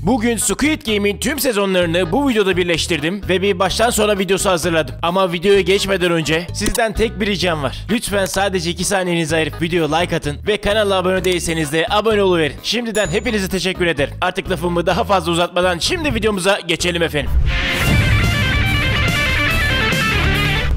Bugün Squid Game'in tüm sezonlarını bu videoda birleştirdim ve bir baştan sona videosu hazırladım. Ama videoya geçmeden önce sizden tek bir ricam var. Lütfen sadece 2 saniyenizi ayırıp videoya like atın ve kanala abone değilseniz de abone oluverin. Şimdiden hepinize teşekkür ederim. Artık lafımı daha fazla uzatmadan şimdi videomuza geçelim efendim.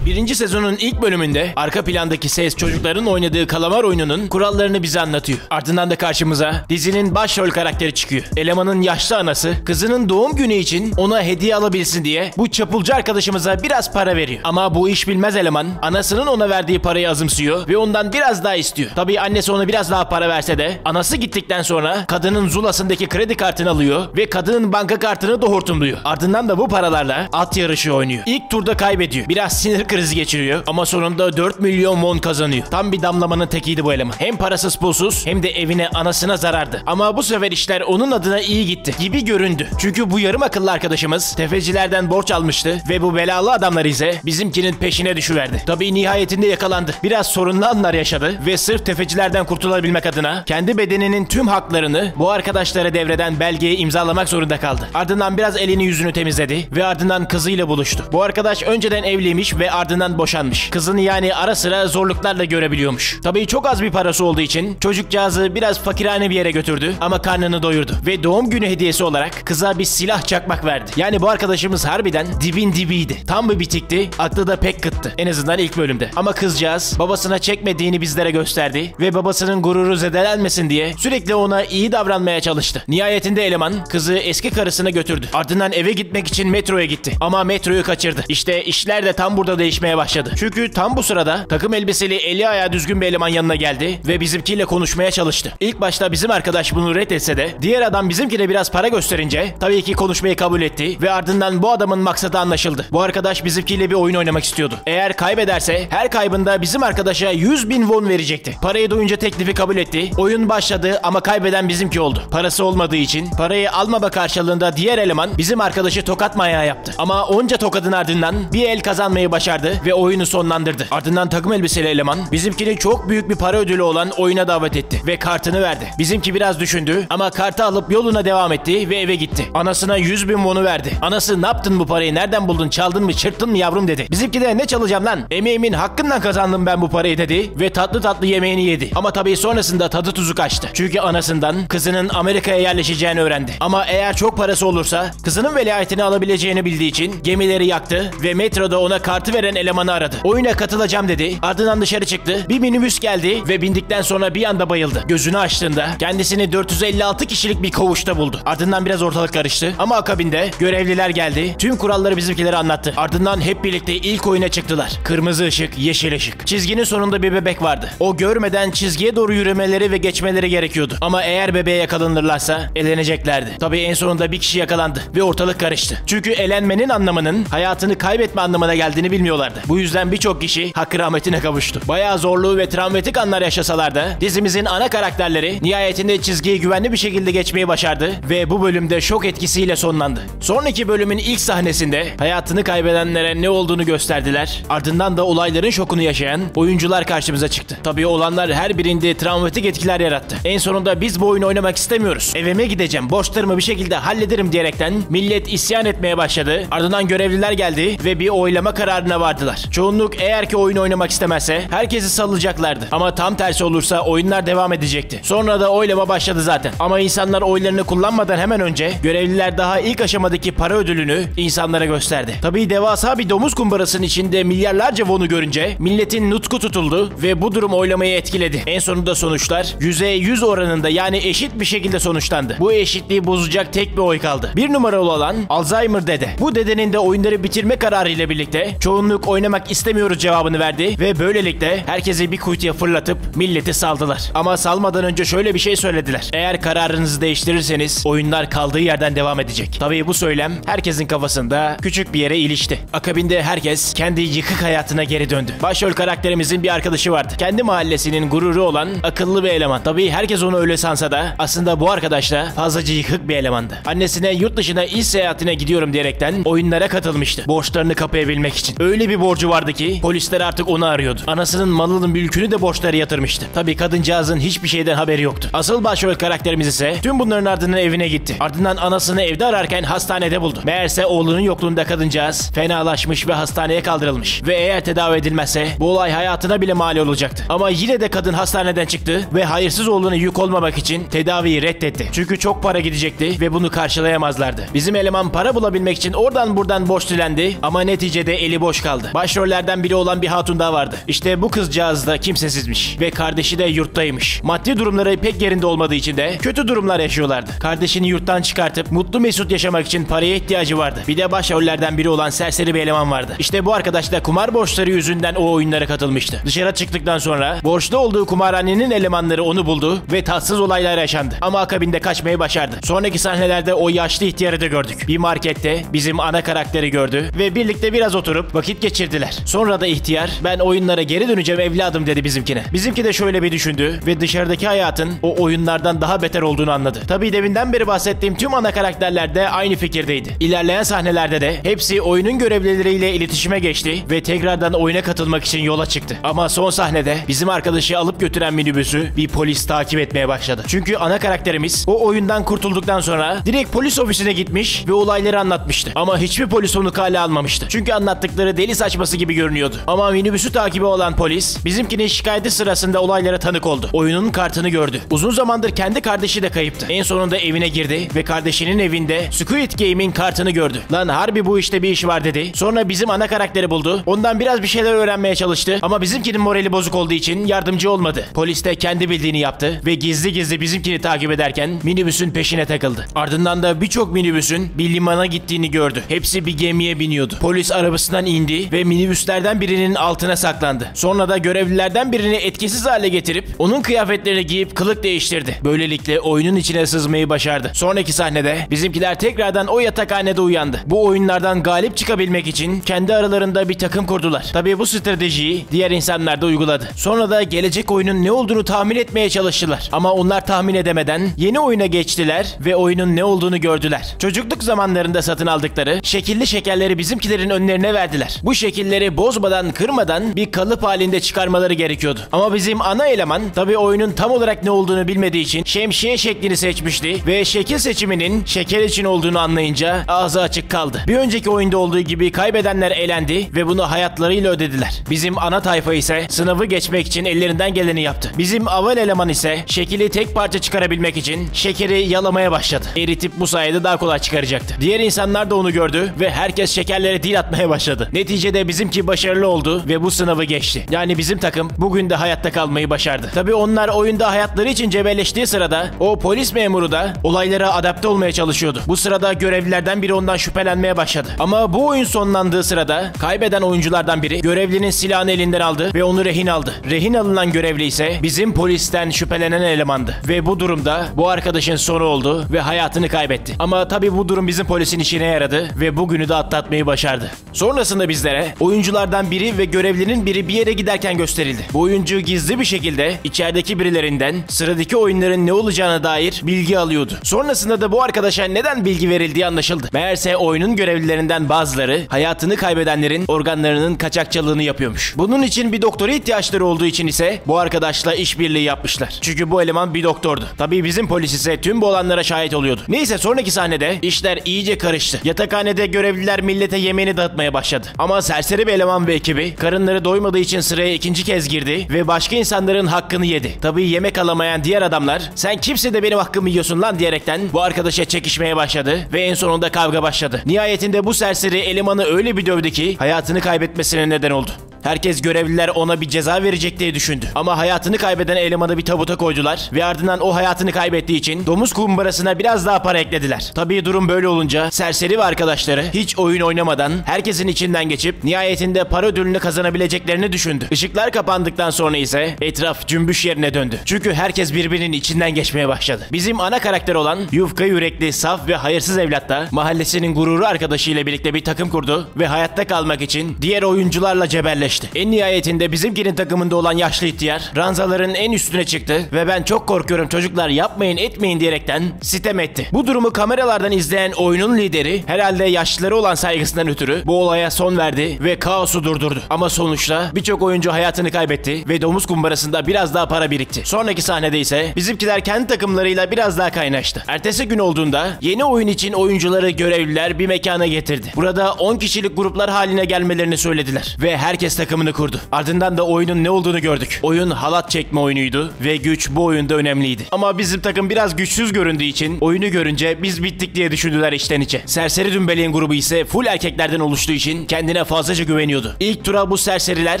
Birinci sezonun ilk bölümünde arka plandaki ses çocukların oynadığı kalamar oyununun kurallarını bize anlatıyor. Ardından da karşımıza dizinin başrol karakteri çıkıyor. Elemanın yaşlı anası kızının doğum günü için ona hediye alabilsin diye bu çapulcu arkadaşımıza biraz para veriyor. Ama bu iş bilmez eleman anasının ona verdiği parayı azımsıyor ve ondan biraz daha istiyor. Tabii annesi ona biraz daha para verse de anası gittikten sonra kadının zulasındaki kredi kartını alıyor ve kadının banka kartını da hortumluyor. Ardından da bu paralarla at yarışı oynuyor. İlk turda kaybediyor. Biraz sinir krizi geçiriyor ama sonunda 4 milyon won kazanıyor. Tam bir damlamanın tekiydi bu eleman. Hem parasız pulsuz hem de evine anasına zarardı. Ama bu sefer işler onun adına iyi gitti gibi göründü. Çünkü bu yarım akıllı arkadaşımız tefecilerden borç almıştı ve bu belalı adamlar ise bizimkinin peşine düşüverdi. Tabii nihayetinde yakalandı. Biraz sorunlu anlar yaşadı ve sırf tefecilerden kurtulabilmek adına kendi bedeninin tüm haklarını bu arkadaşlara devreden belgeyi imzalamak zorunda kaldı. Ardından biraz elini yüzünü temizledi ve ardından kızıyla buluştu. Bu arkadaş önceden evliymiş ve ardından boşanmış. Kızını yani ara sıra zorluklarla görebiliyormuş. Tabii çok az bir parası olduğu için çocukcağızı biraz fakirhane bir yere götürdü ama karnını doyurdu. Ve doğum günü hediyesi olarak kıza bir silah çakmak verdi. Yani bu arkadaşımız harbiden dibin dibiydi. Tam bir bitikti, aklı da pek kıttı. En azından ilk bölümde. Ama kızcağız babasına çekmediğini bizlere gösterdi ve babasının gururu zedelenmesin diye sürekli ona iyi davranmaya çalıştı. Nihayetinde eleman kızı eski karısına götürdü. Ardından eve gitmek için metroya gitti. Ama metroyu kaçırdı. İşte işler de tam burada değişmeye başladı. Çünkü tam bu sırada takım elbiseli eli ayağı düzgün bir eleman yanına geldi ve bizimkiyle konuşmaya çalıştı. İlk başta bizim arkadaş bunu reddetse de diğer adam bizimkine biraz para gösterince tabii ki konuşmayı kabul etti ve ardından bu adamın maksadı anlaşıldı. Bu arkadaş bizimkiyle bir oyun oynamak istiyordu. Eğer kaybederse her kaybında bizim arkadaşa 100.000 won verecekti. Parayı duyunca teklifi kabul etti. Oyun başladı ama kaybeden bizimki oldu. Parası olmadığı için parayı almama karşılığında diğer eleman bizim arkadaşı tokat manyağı yaptı. Ama onca tokadın ardından bir el kazanmayı başardı ve oyunu sonlandırdı. Ardından takım elbiseli eleman bizimkini çok büyük bir para ödülü olan oyuna davet etti ve kartını verdi. Bizimki biraz düşündü ama kartı alıp yoluna devam etti ve eve gitti. Anasına 100.000 won'u verdi. Anası ne yaptın bu parayı, nereden buldun, çaldın mı, çırptın mı yavrum dedi. Bizimki de ne çalacağım lan, emeğimin hakkından kazandım ben bu parayı dedi ve tatlı tatlı yemeğini yedi. Ama tabii sonrasında tadı tuzu kaçtı. Çünkü anasından kızının Amerika'ya yerleşeceğini öğrendi. Ama eğer çok parası olursa kızının velayetini alabileceğini bildiği için gemileri yaktı ve metroda ona kartı veren elemanı aradı. Oyuna katılacağım dedi. Ardından dışarı çıktı. Bir minibüs geldi ve bindikten sonra bir anda bayıldı. Gözünü açtığında kendisini 456 kişilik bir koğuşta buldu. Ardından biraz ortalık karıştı ama akabinde görevliler geldi. Tüm kuralları bizimkilere anlattı. Ardından hep birlikte ilk oyuna çıktılar. Kırmızı ışık, yeşil ışık. Çizginin sonunda bir bebek vardı. O görmeden çizgiye doğru yürümeleri ve geçmeleri gerekiyordu. Ama eğer bebeğe yakalanırlarsa eleneceklerdi. Tabii en sonunda bir kişi yakalandı ve ortalık karıştı. Çünkü elenmenin anlamının hayatını kaybetme anlamına geldiğini bilmiyorlardı. Bu yüzden birçok kişi hakkı rahmetine kavuştu. Bayağı zorlu ve travmatik anlar yaşasalar da dizimizin ana karakterleri nihayetinde çizgiyi güvenli bir şekilde geçmeyi başardı ve bu bölümde şok etkisiyle sonlandı. Sonraki bölümün ilk sahnesinde hayatını kaybedenlere ne olduğunu gösterdiler. Ardından da olayların şokunu yaşayan oyuncular karşımıza çıktı. Tabii olanlar her birinde travmatik etkiler yarattı. En sonunda biz bu oyunu oynamak istemiyoruz, evime gideceğim, borçlarımı bir şekilde hallederim diyerekten millet isyan etmeye başladı. Ardından görevliler geldi ve bir oylama kararına vardılar. Çoğunluk eğer ki oyun oynamak istemezse herkesi salacaklardı. Ama tam tersi olursa oyunlar devam edecekti. Sonra da oylama başladı zaten. Ama insanlar oylarını kullanmadan hemen önce görevliler daha ilk aşamadaki para ödülünü insanlara gösterdi. Tabii devasa bir domuz kumbarasının içinde milyarlarca won'u görünce milletin nutku tutuldu ve bu durum oylamayı etkiledi. En sonunda sonuçlar %100 oranında yani eşit bir şekilde sonuçlandı. Bu eşitliği bozacak tek bir oy kaldı. Bir numaralı olan Alzheimer dede. Bu dedenin de oyunları bitirme kararı ile birlikte çoğunluk oynamak istemiyoruz cevabını verdi ve böylelikle herkesi bir kuytuya fırlatıp milleti saldılar. Ama salmadan önce şöyle bir şey söylediler. Eğer kararınızı değiştirirseniz oyunlar kaldığı yerden devam edecek. Tabii bu söylem herkesin kafasında küçük bir yere ilişti. Akabinde herkes kendi yıkık hayatına geri döndü. Başrol karakterimizin bir arkadaşı vardı. Kendi mahallesinin gururu olan akıllı bir eleman. Tabii herkes onu öyle sansa da aslında bu arkadaş da fazlaca yıkık bir elemandı. Annesine yurt dışına iş seyahatine gidiyorum diyerekten oyunlara katılmıştı. Borçlarını kapayabilmek için. Öyle öyle bir borcu vardı ki polisler artık onu arıyordu. Anasının malının mülkünü de borçları yatırmıştı. Tabii kadıncağızın hiçbir şeyden haberi yoktu. Asıl başrol karakterimiz ise tüm bunların ardından evine gitti. Ardından anasını evde ararken hastanede buldu. Meğerse oğlunun yokluğunda kadıncağız fenalaşmış ve hastaneye kaldırılmış. Ve eğer tedavi edilmezse bu olay hayatına bile mal olacaktı. Ama yine de kadın hastaneden çıktı ve hayırsız oğluna yük olmamak için tedaviyi reddetti. Çünkü çok para gidecekti ve bunu karşılayamazlardı. Bizim eleman para bulabilmek için oradan buradan borç dilendi ama neticede eli boş kaldı. Başrollerden biri olan bir hatun daha vardı. İşte bu kızcağız da kimsesizmiş ve kardeşi de yurttaymış. Maddi durumları pek yerinde olmadığı için de kötü durumlar yaşıyorlardı. Kardeşini yurttan çıkartıp mutlu mesut yaşamak için paraya ihtiyacı vardı. Bir de başrollerden biri olan serseri bir eleman vardı. İşte bu arkadaş da kumar borçları yüzünden o oyunlara katılmıştı. Dışarı çıktıktan sonra borçlu olduğu kumarhanenin elemanları onu buldu ve tatsız olaylar yaşandı. Ama akabinde kaçmayı başardı. Sonraki sahnelerde o yaşlı ihtiyarı da gördük. Bir markette bizim ana karakteri gördü ve birlikte biraz oturup vakit geçirdiler. Sonra da ihtiyar ben oyunlara geri döneceğim evladım dedi bizimkine. Bizimki de şöyle bir düşündü ve dışarıdaki hayatın o oyunlardan daha beter olduğunu anladı. Tabii deminden beri bahsettiğim tüm ana karakterler de aynı fikirdeydi. İlerleyen sahnelerde de hepsi oyunun görevlileriyle iletişime geçti ve tekrardan oyuna katılmak için yola çıktı. Ama son sahnede bizim arkadaşı alıp götüren minibüsü bir polis takip etmeye başladı. Çünkü ana karakterimiz o oyundan kurtulduktan sonra direkt polis ofisine gitmiş ve olayları anlatmıştı. Ama hiçbir polis onu kale almamıştı. Çünkü anlattıkları deli saçması gibi görünüyordu. Ama minibüsü takibi olan polis bizimkinin şikayeti sırasında olaylara tanık oldu. Oyunun kartını gördü. Uzun zamandır kendi kardeşi de kayıptı. En sonunda evine girdi ve kardeşinin evinde Squid Game'in kartını gördü. Lan harbi bu işte bir iş var dedi. Sonra bizim ana karakteri buldu. Ondan biraz bir şeyler öğrenmeye çalıştı. Ama bizimkinin morali bozuk olduğu için yardımcı olmadı. Polis de kendi bildiğini yaptı ve gizli gizli bizimkini takip ederken minibüsün peşine takıldı. Ardından da birçok minibüsün bir limana gittiğini gördü. Hepsi bir gemiye biniyordu. Polis arabasından indi ve minibüslerden birinin altına saklandı. Sonra da görevlilerden birini etkisiz hale getirip onun kıyafetlerini giyip kılık değiştirdi. Böylelikle oyunun içine sızmayı başardı. Sonraki sahnede bizimkiler tekrardan o yatakhanede uyandı. Bu oyunlardan galip çıkabilmek için kendi aralarında bir takım kurdular. Tabii bu stratejiyi diğer insanlar da uyguladı. Sonra da gelecek oyunun ne olduğunu tahmin etmeye çalıştılar. Ama onlar tahmin edemeden yeni oyuna geçtiler ve oyunun ne olduğunu gördüler. Çocukluk zamanlarında satın aldıkları şekilli şekerleri bizimkilerin önlerine verdiler. Bu şekilleri bozmadan, kırmadan bir kalıp halinde çıkarmaları gerekiyordu. Ama bizim ana eleman tabii oyunun tam olarak ne olduğunu bilmediği için şemsiye şeklini seçmişti ve şekil seçiminin şeker için olduğunu anlayınca ağzı açık kaldı. Bir önceki oyunda olduğu gibi kaybedenler elendi ve bunu hayatlarıyla ödediler. Bizim ana tayfa ise sınavı geçmek için ellerinden geleni yaptı. Bizim aval eleman ise şekili tek parça çıkarabilmek için şekeri yalamaya başladı. Eritip bu sayede daha kolay çıkaracaktı. Diğer insanlar da onu gördü ve herkes şekerlere dil atmaya başladı. Neticede bizimki başarılı oldu ve bu sınavı geçti. Yani bizim takım bugün de hayatta kalmayı başardı. Tabii onlar oyunda hayatları için cebelleştiği sırada o polis memuru da olaylara adapte olmaya çalışıyordu. Bu sırada görevlilerden biri ondan şüphelenmeye başladı. Ama bu oyun sonlandığı sırada kaybeden oyunculardan biri görevlinin silahını elinden aldı ve onu rehin aldı. Rehin alınan görevli ise bizim polisten şüphelenen elemandı. Ve bu durumda bu arkadaşın sonu oldu ve hayatını kaybetti. Ama tabii bu durum bizim polisin işine yaradı ve bugünü de atlatmayı başardı. Sonrasında bizlere oyunculardan biri ve görevlinin biri bir yere giderken gösterildi. Bu oyuncu gizli bir şekilde içerideki birilerinden sıradaki oyunların ne olacağına dair bilgi alıyordu. Sonrasında da bu arkadaşa neden bilgi verildiği anlaşıldı. Meğerse oyunun görevlilerinden bazıları hayatını kaybedenlerin organlarının kaçakçılığını yapıyormuş. Bunun için bir doktora ihtiyaçları olduğu için ise bu arkadaşla işbirliği yapmışlar. Çünkü bu eleman bir doktordu. Tabii bizim polis ise tüm bu olanlara şahit oluyordu. Neyse sonraki sahnede işler iyice karıştı. Yatakhanede görevliler millete yemeğini dağıtmaya başladı. Ama serseri bir eleman ve ekibi karınları doymadığı için sıraya ikinci kez girdi ve başka insanların hakkını yedi. Tabii yemek alamayan diğer adamlar sen kimse de benim hakkımı yiyorsun lan diyerekten bu arkadaşa çekişmeye başladı ve en sonunda kavga başladı. Nihayetinde bu serseri elemanı öyle bir dövdü ki hayatını kaybetmesine neden oldu. Herkes görevliler ona bir ceza verecek diye düşündü. Ama hayatını kaybeden elemanı bir tabuta koydular ve ardından o hayatını kaybettiği için domuz kumbarasına biraz daha para eklediler. Tabii durum böyle olunca serseri ve arkadaşları hiç oyun oynamadan herkesin içinden geçip nihayetinde para ödülünü kazanabileceklerini düşündü. Işıklar kapandıktan sonra ise etraf cümbüş yerine döndü. Çünkü herkes birbirinin içinden geçmeye başladı. Bizim ana karakter olan yufka yürekli, saf ve hayırsız evlat da mahallesinin gururu arkadaşıyla birlikte bir takım kurdu ve hayatta kalmak için diğer oyuncularla cebelleşti. kaynaştı. En nihayetinde bizimkinin takımında olan yaşlı ihtiyar ranzaların en üstüne çıktı ve ben çok korkuyorum çocuklar yapmayın etmeyin diyerekten sitem etti. Bu durumu kameralardan izleyen oyunun lideri herhalde yaşlıları olan saygısından ötürü bu olaya son verdi ve kaosu durdurdu. Ama sonuçta birçok oyuncu hayatını kaybetti ve domuz kumbarasında biraz daha para birikti. Sonraki sahnede ise bizimkiler kendi takımlarıyla biraz daha kaynaştı. Ertesi gün olduğunda yeni oyun için oyuncuları görevliler bir mekana getirdi. Burada 10 kişilik gruplar haline gelmelerini söylediler ve herkes takımını kurdu. Ardından da oyunun ne olduğunu gördük. Oyun halat çekme oyunuydu ve güç bu oyunda önemliydi. Ama bizim takım biraz güçsüz göründüğü için oyunu görünce biz bittik diye düşündüler içten içe. Serseri Dümbeleğin grubu ise full erkeklerden oluştuğu için kendine fazlaca güveniyordu. İlk tura bu serseriler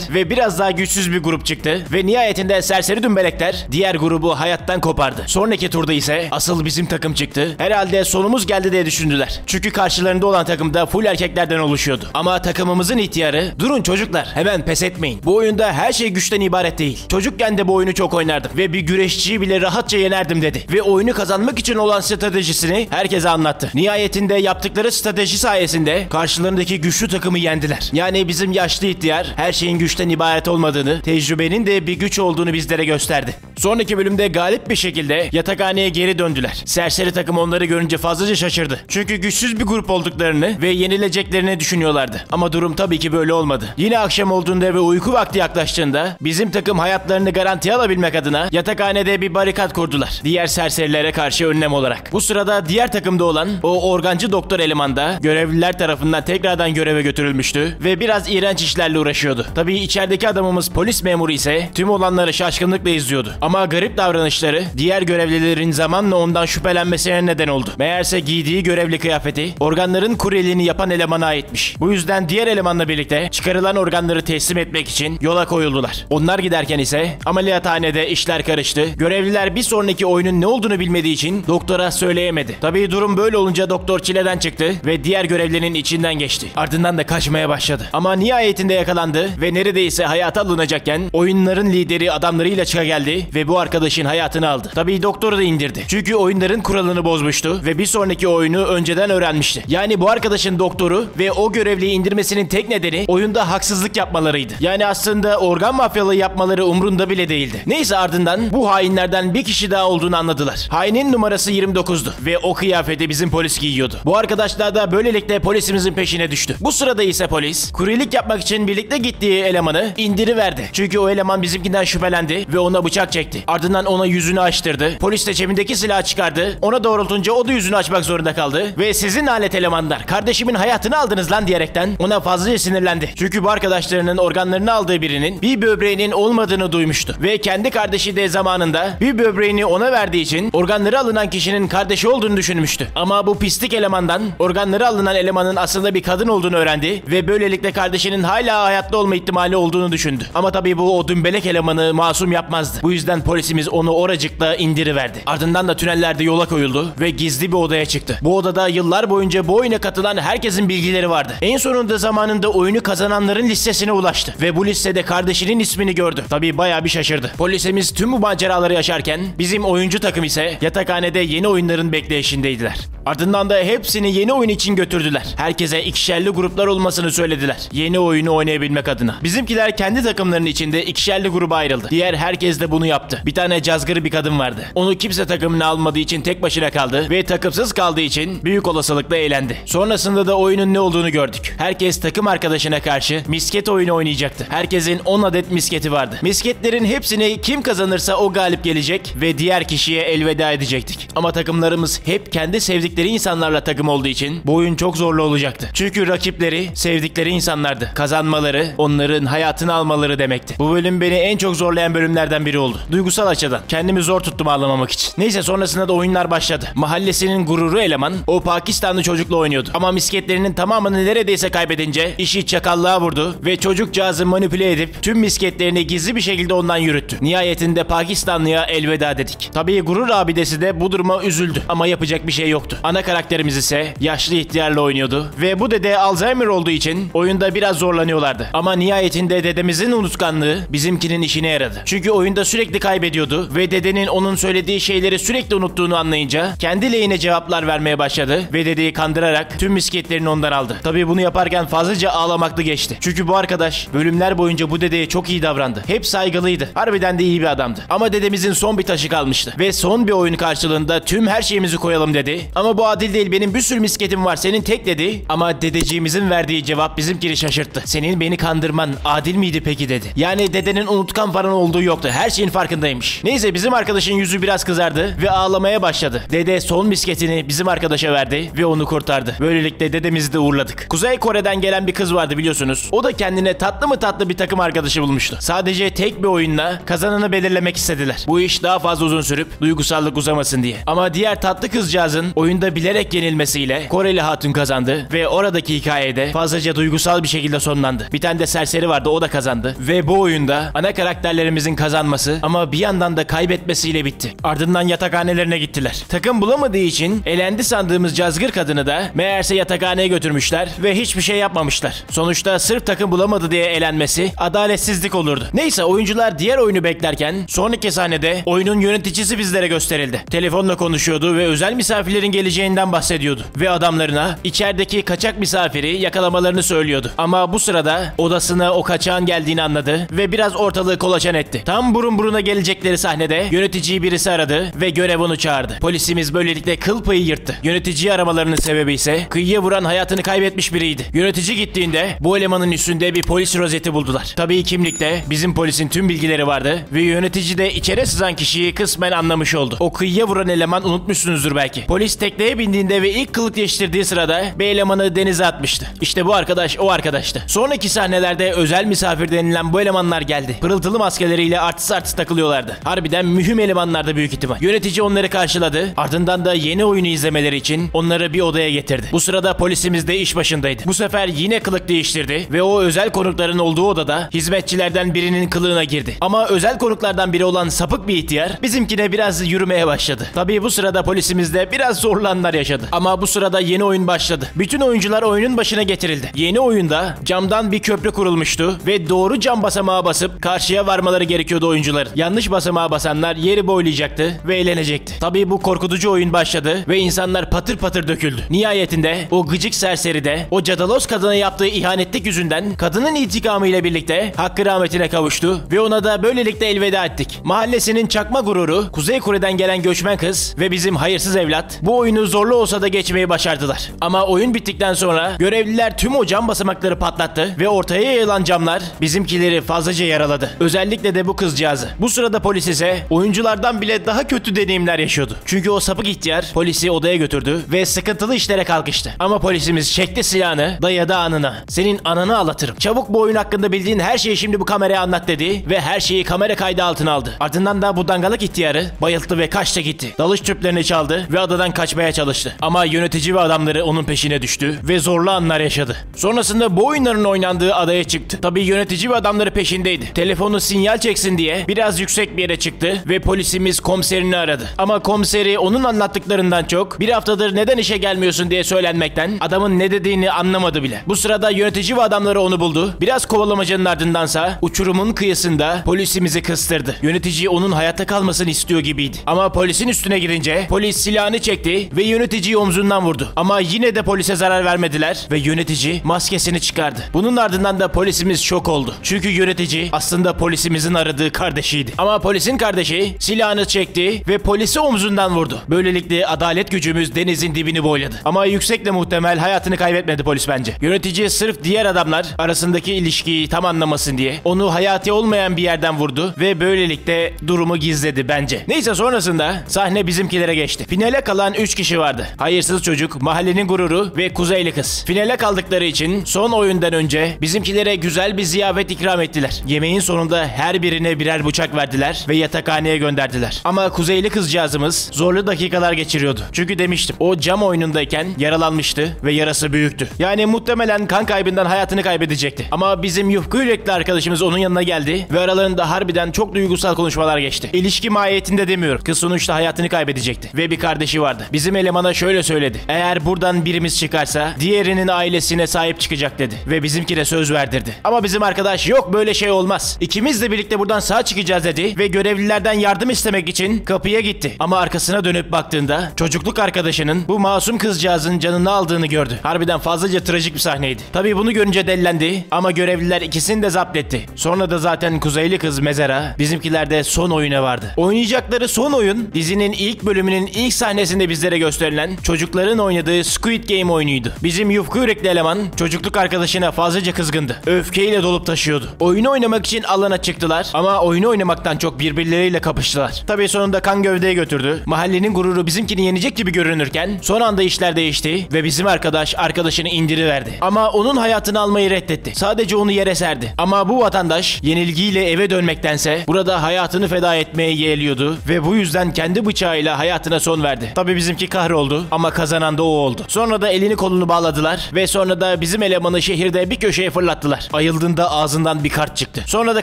ve biraz daha güçsüz bir grup çıktı ve nihayetinde Serseri Dümbelekler diğer grubu hayattan kopardı. Sonraki turda ise asıl bizim takım çıktı. Herhalde sonumuz geldi diye düşündüler. Çünkü karşılarında olan takım da full erkeklerden oluşuyordu. Ama takımımızın ihtiyarı durun çocuklar hemen pes etmeyin. Bu oyunda her şey güçten ibaret değil. Çocukken de bu oyunu çok oynardım ve bir güreşçiyi bile rahatça yenerdim dedi. Ve oyunu kazanmak için olan stratejisini herkese anlattı. Nihayetinde yaptıkları strateji sayesinde karşılarındaki güçlü takımı yendiler. Yani bizim yaşlı ihtiyar her şeyin güçten ibaret olmadığını, tecrübenin de bir güç olduğunu bizlere gösterdi. Sonraki bölümde galip bir şekilde yatakhaneye geri döndüler. Serseri takım onları görünce fazlaca şaşırdı. Çünkü güçsüz bir grup olduklarını ve yenileceklerini düşünüyorlardı. Ama durum tabii ki böyle olmadı. Yine akşam olduğunda ve uyku vakti yaklaştığında bizim takım hayatlarını garantiye alabilmek adına yatakhanede bir barikat kurdular. Diğer serserilere karşı önlem olarak. Bu sırada diğer takımda olan o organcı doktor eleman da görevliler tarafından tekrardan göreve götürülmüştü ve biraz iğrenç işlerle uğraşıyordu. Tabii içerideki adamımız polis memuru ise tüm olanları şaşkınlıkla izliyordu. Ama garip davranışları diğer görevlilerin zamanla ondan şüphelenmesine neden oldu. Meğerse giydiği görevli kıyafeti organların kuryeliğini yapan elemana aitmiş. Bu yüzden diğer elemanla birlikte çıkarılan organları teslim etmek için yola koyuldular. Onlar giderken ise ameliyathanede işler karıştı. Görevliler bir sonraki oyunun ne olduğunu bilmediği için doktora söyleyemedi. Tabii durum böyle olunca doktor çileden çıktı ve diğer görevlinin içinden geçti. Ardından da kaçmaya başladı. Ama nihayetinde yakalandı ve neredeyse hayata alınacakken oyunların lideri adamlarıyla çıka geldi ve bu arkadaşın hayatını aldı. Tabii doktoru da indirdi. Çünkü oyunların kuralını bozmuştu ve bir sonraki oyunu önceden öğrenmişti. Yani bu arkadaşın doktoru ve o görevliyi indirmesinin tek nedeni oyunda haksızlık yapmalarıydı. Yani aslında organ mafyalığı yapmaları umrunda bile değildi. Neyse ardından bu hainlerden bir kişi daha olduğunu anladılar. Hainin numarası 29'du ve o kıyafeti bizim polis giyiyordu. Bu arkadaşlar da böylelikle polisimizin peşine düştü. Bu sırada ise polis kuryelik yapmak için birlikte gittiği elemanı indiriverdi. Çünkü o eleman bizimkinden şüphelendi ve ona bıçak çekti. Ardından ona yüzünü açtırdı. Polis de cebindeki silahı çıkardı. Ona doğrultunca o da yüzünü açmak zorunda kaldı. Ve sizin alet elemanlar kardeşimin hayatını aldınız lan diyerekten ona fazlaca sinirlendi. Çünkü bu arkadaşlarının organlarını aldığı birinin bir böbreğinin olmadığını duymuştu. Ve kendi kardeşi de zamanında bir böbreğini ona verdiği için organları alınan kişinin kardeşi olduğunu düşünmüştü. Ama bu pislik elemandan organları alınan elemanın aslında bir kadın olduğunu öğrendi ve böylelikle kardeşinin hala hayatta olma ihtimali olduğunu düşündü. Ama tabii bu o dümbelek elemanı masum yapmazdı. Bu yüzden polisimiz onu oracıkta indiriverdi. Ardından da tünellerde yola koyuldu ve gizli bir odaya çıktı. Bu odada yıllar boyunca bu oyuna katılan herkesin bilgileri vardı. En sonunda zamanında oyunu kazananların listesine ulaştı ve bu listede kardeşinin ismini gördü. Tabii bayağı bir şaşırdı. Polisimiz tüm bu maceraları yaşarken bizim oyuncu takım ise yatakhanede yeni oyunların bekleyişindeydiler. Ardından da hepsini yeni oyun için götürdüler. Herkese ikişerli gruplar olmasını söylediler. Yeni oyunu oynayabilmek adına. Bizimkiler kendi takımlarının içinde ikişerli gruba ayrıldı. Diğer herkes de bunu yaptı. Bir tane cazgır bir kadın vardı. Onu kimse takımına almadığı için tek başına kaldı ve takımsız kaldığı için büyük olasılıkla eğlendi. Sonrasında da oyunun ne olduğunu gördük. Herkes takım arkadaşına karşı misket oyunu oynayacaktı. Herkesin 10 adet misketi vardı. Misketlerin hepsini kim kazanırsa o galip gelecek ve diğer kişiye elveda edecektik. Ama takımlarımız hep kendi sevdikleri insanlarla takım olduğu için bu oyun çok zorlu olacaktı. Çünkü rakipleri sevdikleri insanlardı. Kazanmaları onların hayatını almaları demekti. Bu bölüm beni en çok zorlayan bölümlerden biri oldu. Duygusal açıdan. Kendimi zor tuttum ağlamamak için. Neyse sonrasında da oyunlar başladı. Mahallesinin gururu eleman o Pakistanlı çocukla oynuyordu. Ama misketlerinin tamamını neredeyse kaybedince işi çakallığa vurdu ve çocukcağızı manipüle edip tüm misketlerini gizli bir şekilde ondan yürüttü. Nihayetinde Pakistanlıya elveda dedik. Tabii gurur abidesi de bu duruma üzüldü ama yapacak bir şey yoktu. Ana karakterimiz ise yaşlı ihtiyarla oynuyordu ve bu dede Alzheimer olduğu için oyunda biraz zorlanıyorlardı. Ama nihayetinde dedemizin unutkanlığı bizimkinin işine yaradı. Çünkü oyunda sürekli kaybediyordu ve dedenin onun söylediği şeyleri sürekli unuttuğunu anlayınca kendi lehine cevaplar vermeye başladı ve dedeyi kandırarak tüm misketlerini ondan aldı. Tabii bunu yaparken fazlaca ağlamaklı geçti. Çünkü bu arkadaş arkadaş bölümler boyunca bu dedeye çok iyi davrandı. Hep saygılıydı. Harbiden de iyi bir adamdı. Ama dedemizin son bir taşı kalmıştı. Ve son bir oyun karşılığında tüm her şeyimizi koyalım dedi. Ama bu adil değil, benim bir sürü misketim var, senin tek dedi. Ama dedeciğimizin verdiği cevap bizimkini şaşırttı. Senin beni kandırman adil miydi peki dedi. Yani dedenin unutkan falan olduğu yoktu. Her şeyin farkındaymış. Neyse bizim arkadaşın yüzü biraz kızardı ve ağlamaya başladı. Dede son misketini bizim arkadaşa verdi ve onu kurtardı. Böylelikle dedemizi de uğurladık. Kuzey Kore'den gelen bir kız vardı biliyorsunuz. O da kendine tatlı mı tatlı bir takım arkadaşı bulmuştu. Sadece tek bir oyunla kazananı belirlemek istediler. Bu iş daha fazla uzun sürüp duygusallık uzamasın diye. Ama diğer tatlı kızcağızın oyunda bilerek yenilmesiyle Koreli hatun kazandı ve oradaki hikayede fazlaca duygusal bir şekilde sonlandı. Bir tane de serseri vardı, o da kazandı. Ve bu oyunda ana karakterlerimizin kazanması ama bir yandan da kaybetmesiyle bitti. Ardından yatakhanelerine gittiler. Takım bulamadığı için elendi sandığımız cazgır kadını da meğerse yatakhaneye götürmüşler ve hiçbir şey yapmamışlar. Sonuçta sırf takım bulamadı diye elenmesi adaletsizlik olurdu. Neyse oyuncular diğer oyunu beklerken sonraki sahnede oyunun yöneticisi bizlere gösterildi. Telefonla konuşuyordu ve özel misafirlerin geleceğinden bahsediyordu. Ve adamlarına içerideki kaçak misafiri yakalamalarını söylüyordu. Ama bu sırada odasına o kaçağın geldiğini anladı ve biraz ortalığı kolaçan etti. Tam burun buruna gelecekleri sahnede yöneticiyi birisi aradı ve görev onu çağırdı. Polisimiz böylelikle kıl payı yırttı. Yöneticiyi aramalarının sebebi ise kıyıya vuran hayatını kaybetmiş biriydi. Yönetici gittiğinde bu elemanın üstünde bir polis rozeti buldular. Tabii kimlikte bizim polisin tüm bilgileri vardı ve yönetici de içeri sızan kişiyi kısmen anlamış oldu. O kıyıya vuran eleman unutmuşsunuzdur belki. Polis tekneye bindiğinde ve ilk kılık değiştirdiği sırada bir elemanı denize atmıştı. İşte bu arkadaş o arkadaştı. Sonraki sahnelerde özel misafir denilen bu elemanlar geldi. Pırıltılı maskeleriyle artist takılıyorlardı. Harbiden mühim elemanlardı büyük ihtimal. Yönetici onları karşıladı. Ardından da yeni oyunu izlemeleri için onları bir odaya getirdi. Bu sırada polisimiz de iş başındaydı. Bu sefer yine kılık değiştirdi ve o özel konukların olduğu odada hizmetçilerden birinin kılığına girdi. Ama özel konuklardan biri olan sapık bir ihtiyar bizimkine biraz yürümeye başladı. Tabii bu sırada polisimiz de biraz zorlu anlar yaşadı. Ama bu sırada yeni oyun başladı. Bütün oyuncular oyunun başına getirildi. Yeni oyunda camdan bir köprü kurulmuştu ve doğru cam basamağa basıp karşıya varmaları gerekiyordu oyuncuların. Yanlış basamağa basanlar yeri boylayacaktı ve eğlenecekti. Tabii bu korkutucu oyun başladı ve insanlar patır patır döküldü. Nihayetinde o gıcık serseri de o cadalos kadına yaptığı ihanetlik yüzünden kadının intikamıyla birlikte hakkı rahmetine kavuştu ve ona da böylelikle elveda ettik. Mahallesinin çakma gururu, Kuzey Kore'den gelen göçmen kız ve bizim hayırsız evlat bu oyunu zorlu olsa da geçmeyi başardılar. Ama oyun bittikten sonra görevliler tüm o cam basamakları patlattı ve ortaya yayılan camlar bizimkileri fazlaca yaraladı. Özellikle de bu kızcağızı. Bu sırada polis ise oyunculardan bile daha kötü deneyimler yaşıyordu. Çünkü o sapık ihtiyar polisi odaya götürdü ve sıkıntılı işlere kalkıştı. Ama polisimiz çekti silahını, dayadı anına. Senin ananı ağlatırım. Çabuk bu oyun hakkında bildiğin her şeyi şimdi bu kameraya anlat dedi ve her şeyi kamera kaydı altına aldı. Ardından da bu dangalık ihtiyarı bayılttı ve kaçta gitti. Dalış tüplerini çaldı ve adadan kaçmaya çalıştı. Ama yönetici ve adamları onun peşine düştü ve zorlu anlar yaşadı. Sonrasında bu oyunların oynandığı adaya çıktı. Tabii yönetici ve adamları peşindeydi. Telefonu sinyal çeksin diye biraz yüksek bir yere çıktı ve polisimiz komiserini aradı. Ama komiseri onun anlattıklarından çok bir haftadır neden işe gelmiyorsun diye söylenmekten adamın ne dediğini anlamadı bile. Bu sırada yönetici ve adamları onu buldu. Biraz kovalamacanın ardındansa uçurumun kıyısında polisimizi kıstırdı. Yönetici onun hayatta kalmasını istiyor gibiydi. Ama polisin üstüne girince polis silahını çekti ve yöneticiyi omzundan vurdu. Ama yine de polise zarar vermediler ve yönetici maskesini çıkardı. Bunun ardından da polisimiz şok oldu. Çünkü yönetici aslında polisimizin aradığı kardeşiydi. Ama polisin kardeşi silahını çekti ve polisi omzundan vurdu. Böylelikle adalet gücümüz denizin dibini boyladı. Ama yüksekle muhtemel hayatını kaybetmedi polis bence. Yönetici sırf diğer adamlar arasındaki ilişkiyi tam anlamasın diye onu hayati olmayan bir yerden vurdu ve böylelikle durumu gizledi bence. Neyse sonrasında sahne bizimkilere geçti. Finale kalan 3 kişi vardı. Hayırsız çocuk, mahallenin gururu ve Kuzeyli kız. Finale kaldıkları için son oyundan önce bizimkilere güzel bir ziyafet ikram ettiler. Yemeğin sonunda her birine birer bıçak verdiler ve yatakhaneye gönderdiler. Ama Kuzeyli kızcağızımız zorlu dakikalar geçiriyordu. Çünkü demiştim o cam oyunundayken yaralanmıştı ve yarası büyüktü. Yani muhtemelen kan kaybından hayatını kaybedecekti. Ama bizim yufka yürekli arkadaşımız onun yanına geldi ve aralarında harbiden çok duygusal konuşmalar geçti. İlişki mahiyetinde demiyorum. Kız sonuçta hayatını kaybedecekti. Ve bir kardeşi vardı. Bizim elemana şöyle söyledi. Eğer buradan birimiz çıkarsa diğerinin ailesine sahip çıkacak dedi. Ve bizimki de söz verdirdi. Ama bizim arkadaş yok böyle şey olmaz. İkimiz de birlikte buradan sağ çıkacağız dedi ve görevlilerden yardım istemek için kapıya gitti. Ama arkasına dönüp baktığında çocukluk arkadaşının bu masum kızcağızın canını aldığını gördü. Harbiden fazlaca trajik bir sahneydi. Tabii bunu görünce dellendi Ama görevliler ikisini de zapt etti. Sonra da zaten Kuzeyli kız mezara, bizimkilerde son oyuna vardı. Oynayacakları son oyun dizinin ilk bölümünün ilk sahnesinde bizlere gösterilen çocukların oynadığı Squid Game oyunuydu. Bizim yufka yürekli eleman çocukluk arkadaşına fazlaca kızgındı. Öfkeyle dolup taşıyordu. Oyunu oynamak için alana çıktılar ama oyunu oynamaktan çok birbirleriyle kapıştılar. Tabii sonunda kan gövdeye götürdü. Mahallenin gururu bizimkini yenecek gibi görünürken son anda işler değişti ve bizim arkadaş arkadaşını indiriverdi. Ama onun hayatını almayı reddetti. Sadece onu yere serdi. Ama bu vatandaş yenilgiyle eve dönmektense burada hayatını feda etmeye yeğliyordu ve bu yüzden kendi bıçağıyla hayatına son verdi. Tabii bizimki kahroldu ama kazanan da o oldu. Sonra da elini kolunu bağladılar ve sonra da bizim elemanı şehirde bir köşeye fırlattılar. Ayıldığında ağzından bir kart çıktı. Sonra da